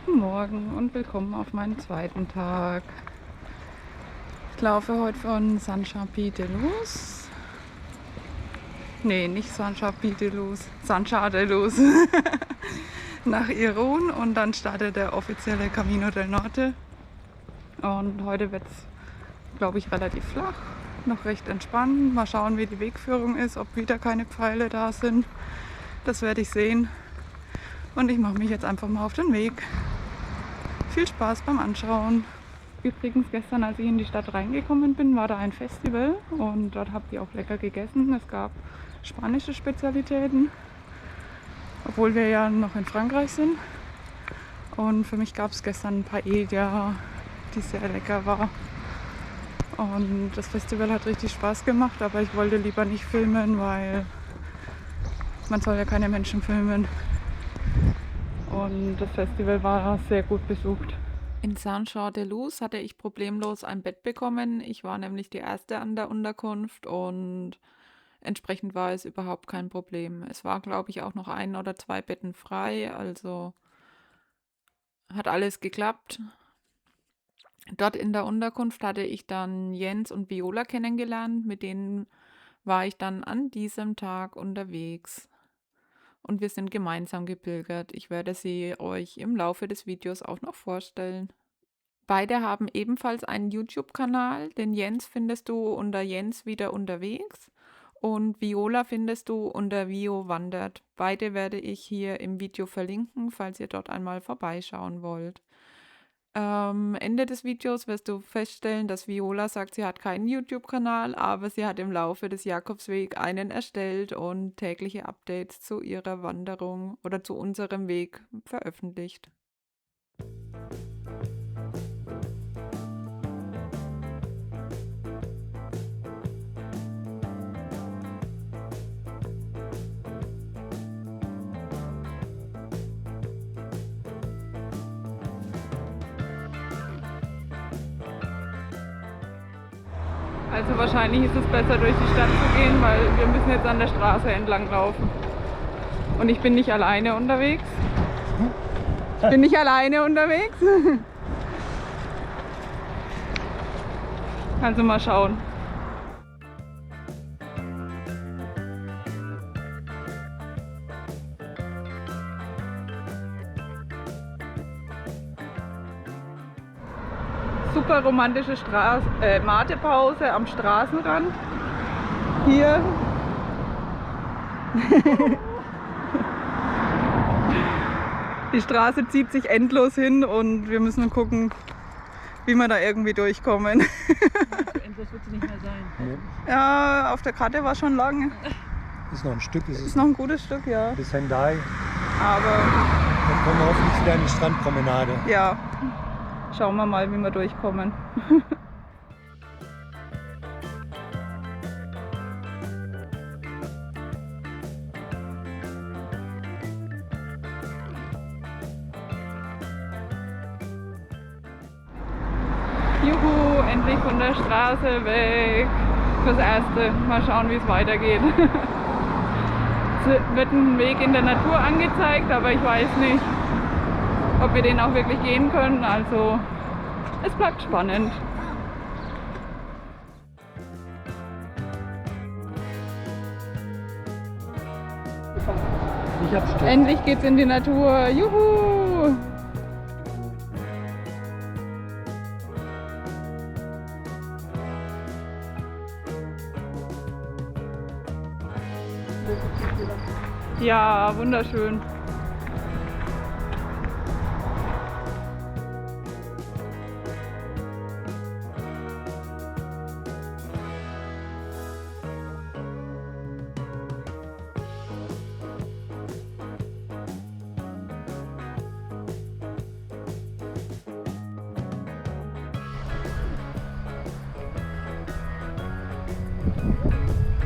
Guten Morgen und willkommen auf meinen zweiten Tag. Ich laufe heute von Saint-Champi-de-Luz. Nee, nicht Saint-Champi-de-Luz, Saint-Champ-de-Luz nach Irun und dann startet der offizielle Camino del Norte. Und heute wird es, glaube ich, relativ flach, noch recht entspannt. Mal schauen, wie die Wegführung ist, ob wieder keine Pfeile da sind. Das werde ich sehen. Und ich mache mich jetzt einfach mal auf den Weg. Viel Spaß beim Anschauen. Übrigens, gestern, als ich in die Stadt reingekommen bin, war da ein Festival und dort habt ihr auch lecker gegessen. Es gab spanische Spezialitäten, obwohl wir ja noch in Frankreich sind. Und für mich gab es gestern ein Paella, die sehr lecker war. Und das Festival hat richtig Spaß gemacht, aber ich wollte lieber nicht filmen, weil man soll ja keine Menschen filmen. Und das Festival war sehr gut besucht. In Saint-Jean-de-Luz hatte ich problemlos ein Bett bekommen. Ich war nämlich die Erste an der Unterkunft und entsprechend war es überhaupt kein Problem. Es war, glaube ich, auch noch 1 oder 2 Betten frei, also hat alles geklappt. Dort in der Unterkunft hatte ich dann Jens und Viola kennengelernt, mit denen war ich dann an diesem Tag unterwegs. Und wir sind gemeinsam gepilgert. Ich werde sie euch im Laufe des Videos auch noch vorstellen. Beide haben ebenfalls einen YouTube-Kanal. Den Jens findest du unter Jens wieder unterwegs und Viola findest du unter Vio wandert. Beide werde ich hier im Video verlinken, falls ihr dort einmal vorbeischauen wollt. Am Ende des Videos wirst du feststellen, dass Viola sagt, sie hat keinen YouTube-Kanal, aber sie hat im Laufe des Jakobsweg einen erstellt und tägliche Updates zu ihrer Wanderung oder zu unserem Weg veröffentlicht. Also wahrscheinlich ist es besser, durch die Stadt zu gehen, weil wir müssen jetzt an der Straße entlang laufen. Und ich bin nicht alleine unterwegs. Ich bin nicht alleine unterwegs. Also mal schauen. Super romantische Matepause am Straßenrand. Hier. Die Straße zieht sich endlos hin und wir müssen gucken, wie wir da irgendwie durchkommen. Endlos wird es nicht mehr sein. Nee. Ja, auf der Karte war schon lang. Ist noch ein Stück, ist Ist noch ein gutes Stück, ja. bis Hendai. Aber Dann kommen wir hoffentlich wieder an die Strandpromenade. ja, schauen wir mal, wie wir durchkommen. Juhu, endlich von der Straße weg. Fürs Erste. Mal schauen, wie es weitergeht. Es wird ein Weg in der Natur angezeigt, aber ich weiß nicht, ob wir den auch wirklich gehen können. Also es bleibt spannend. Nicht abstürzen. Endlich geht's in die Natur. Juhu! Ja, wunderschön.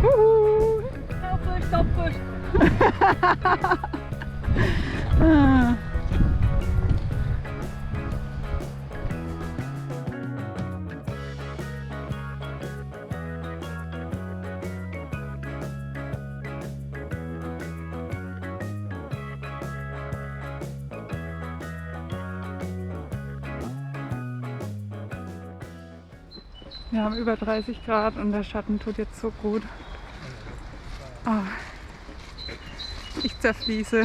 Juhu! Stopfisch. Ah. Wir haben über 30 Grad und der Schatten tut jetzt so gut. Ah, ich zerfließe.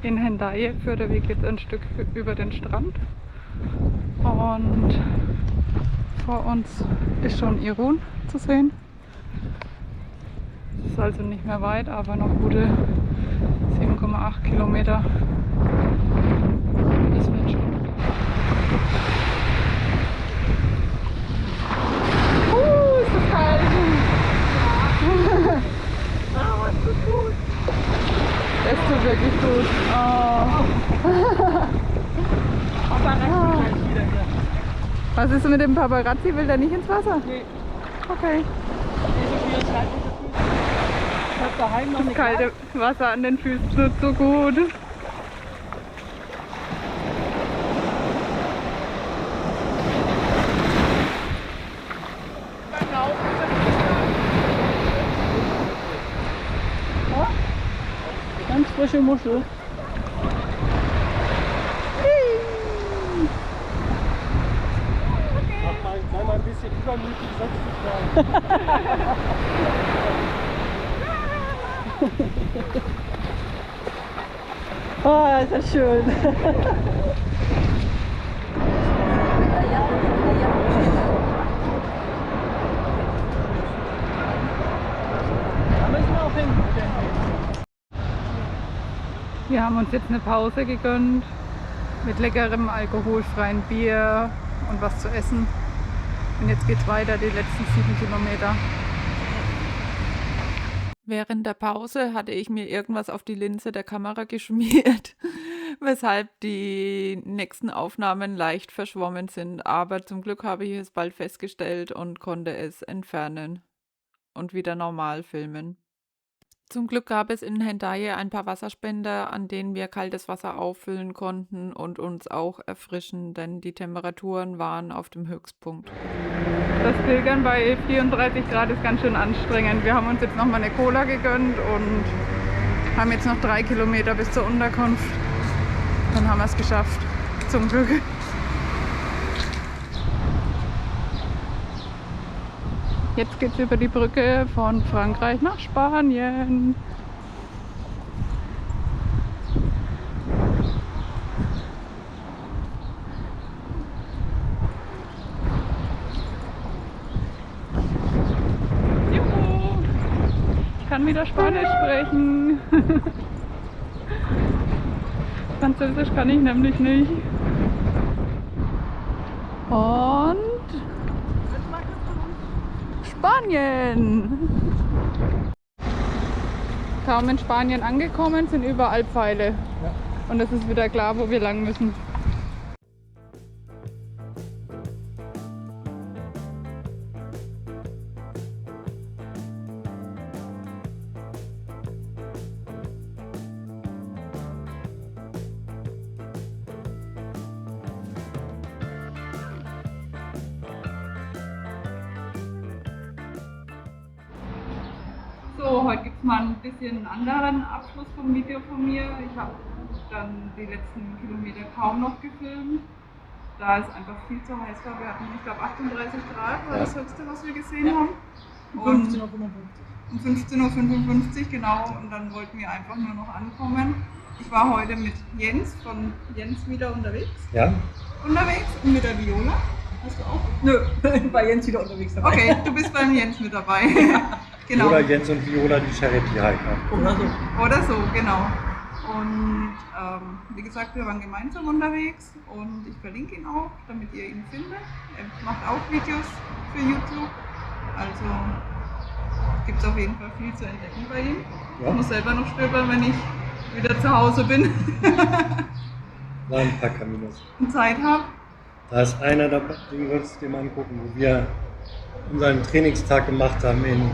In Hendaye führt der Weg jetzt ein Stück über den Strand und vor uns ist schon Irun zu sehen. Es ist also nicht mehr weit, aber noch gute 7,8 Kilometer. Das wird schon. Ist das kalt! Ah, was tut gut. Es tut wirklich gut. Paparazzi gleich wieder hier. Was ist mit dem Paparazzi? Will der nicht ins Wasser? Nee, Okay. nicht so viel Zeit mit der Füße. Ich hab daheim noch Das eine kalte Wasser an den Füßen tut so gut. ganz frische Muschel. Sei mal ein bisschen übermütig, sonst nicht Oh, ist das schön. Da müssen wir auch hin. Wir haben uns jetzt eine Pause gegönnt mit leckerem alkoholfreien Bier und was zu essen. Und jetzt geht's weiter, die letzten 7 Kilometer. Während der Pause hatte ich mir irgendwas auf die Linse der Kamera geschmiert, weshalb die nächsten Aufnahmen leicht verschwommen sind. Aber zum Glück habe ich es bald festgestellt und konnte es entfernen und wieder normal filmen. Zum Glück gab es in Hendaye ein paar Wasserspender, an denen wir kaltes Wasser auffüllen konnten und uns auch erfrischen, denn die Temperaturen waren auf dem Höchstpunkt. Das Pilgern bei 34 Grad ist ganz schön anstrengend. Wir haben uns jetzt nochmal eine Cola gegönnt und haben jetzt noch 3 Kilometer bis zur Unterkunft. Dann haben wir es geschafft, zum Glück. Jetzt geht es über die Brücke von Frankreich nach Spanien. Juhu! Ich kann wieder Spanisch sprechen. Französisch kann ich nämlich nicht. Und Spanien! Kaum in Spanien angekommen, sind überall Pfeile. Ja. Und es ist wieder klar, wo wir lang müssen. So, heute gibt es mal ein bisschen einen anderen Abschluss vom Video von mir. Ich habe dann die letzten Kilometer kaum noch gefilmt, da es einfach viel zu heiß war. Wir hatten, ich glaube, 38 Grad war das höchste, was wir gesehen haben. Um Und 15:55 Uhr. um 15:55 Uhr, genau, und dann wollten wir einfach nur noch ankommen. Ich war heute mit Jens von Jens wieder unterwegs Ja? und mit der Viola. Hast du auch? Nö, bei Jens wieder unterwegs dabei. Okay, du bist beim Jens mit dabei. Genau. Oder Jens und Viola, die Charity-Hiker. Oder so. Oder so, genau. Und wie gesagt, wir waren gemeinsam unterwegs und ich verlinke ihn auch, damit ihr ihn findet. Er macht auch Videos für YouTube. Also gibt es auf jeden Fall viel zu entdecken bei ihm. Ja. Ich muss selber noch stöbern, wenn ich wieder zu Hause bin Waren ein paar Caminos. und Zeit habe. Da ist einer dabei, den würdest du dir mal angucken, wo wir unseren Trainingstag gemacht haben in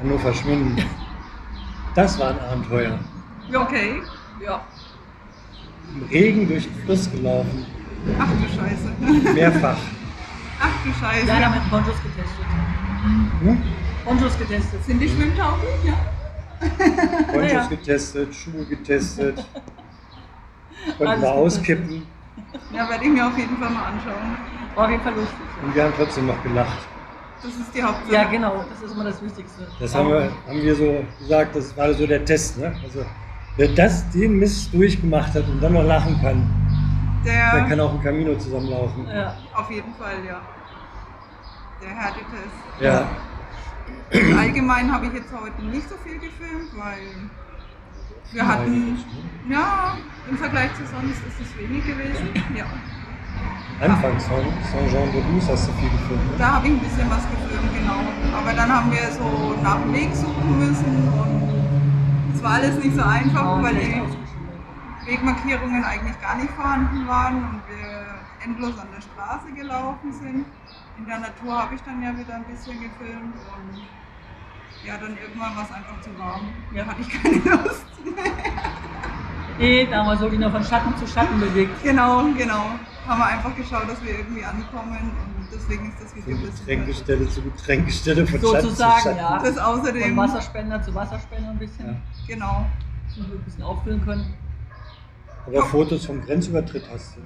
Hannover Schwimmen. Das war ein Abenteuer. Okay. Ja. Im Regen durch den Fluss gelaufen. Ach du Scheiße. Mehrfach. Ach du Scheiße. Ja, mit Ponchos getestet. Hm? Ponchos getestet. Sind die schwimmtauglich? Ja. Ponchos Ja. getestet, Schuhe getestet. Konnten Alles wir getestet. auskippen Ja, werde ich mir auf jeden Fall mal anschauen. War auf jeden Fall lustig. und wir haben trotzdem noch gelacht. Das ist die Hauptsache. Ja, genau, das ist immer das Wichtigste. Das haben wir so gesagt, das war so der Test. Ne? Also, wer den Mist durchgemacht hat und dann noch lachen kann, der kann auch im Camino zusammenlaufen. Ja. Auf jeden Fall, ja. Der Härtetest. Ja. Allgemein habe ich jetzt heute nicht so viel gefilmt, weil wir hatten, ja, im Vergleich zu sonst ist es wenig gewesen. Ja. Anfangs Saint-Jean-de-Luz hast du viel gefilmt. Ne? Da habe ich ein bisschen was gefilmt, genau. Aber dann haben wir so nach dem Weg suchen müssen und es war alles nicht so einfach, weil die Wegmarkierungen eigentlich gar nicht vorhanden waren und wir endlos an der Straße gelaufen sind. In der Natur habe ich dann ja wieder ein bisschen gefilmt und ja, dann irgendwann war es einfach zu warm. Ja, hatte ich keine Lust mehr. Nee, da haben wir so genau von Schatten zu Schatten bewegt. Genau. Haben wir einfach geschaut, dass wir irgendwie ankommen und deswegen ist das Video Von ein bisschen Getränkestelle zu Getränkestelle, von Schatten zu Sozusagen, Schatten. ja. das Von außerdem, Wasserspender zu Wasserspender ein bisschen. Ja. genau, Dass wir ein bisschen auffüllen können. Aber Fotos vom Grenzübertritt hast du.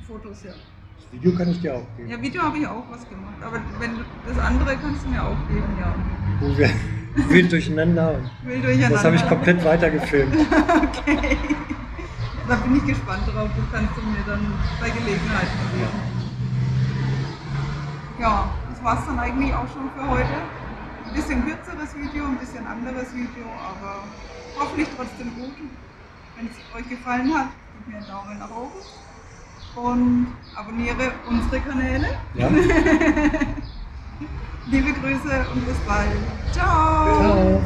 Fotos, ja. Das Video kann ich dir auch geben. Ja, Video habe ich auch was gemacht, aber wenn du, das andere kannst du mir auch geben, ja. Wo wir wild durcheinander und Will durcheinander. das habe ich komplett weitergefilmt. Okay. Da bin ich gespannt drauf, das kannst du mir dann bei Gelegenheit geben. Ja, das war es dann eigentlich auch schon für heute. Ein bisschen kürzeres Video, ein bisschen anderes Video, aber hoffentlich trotzdem gut. Wenn es euch gefallen hat, gebt mir einen Daumen nach oben und abonniere unsere Kanäle. Ja? Liebe Grüße und bis bald. Ciao! Ciao.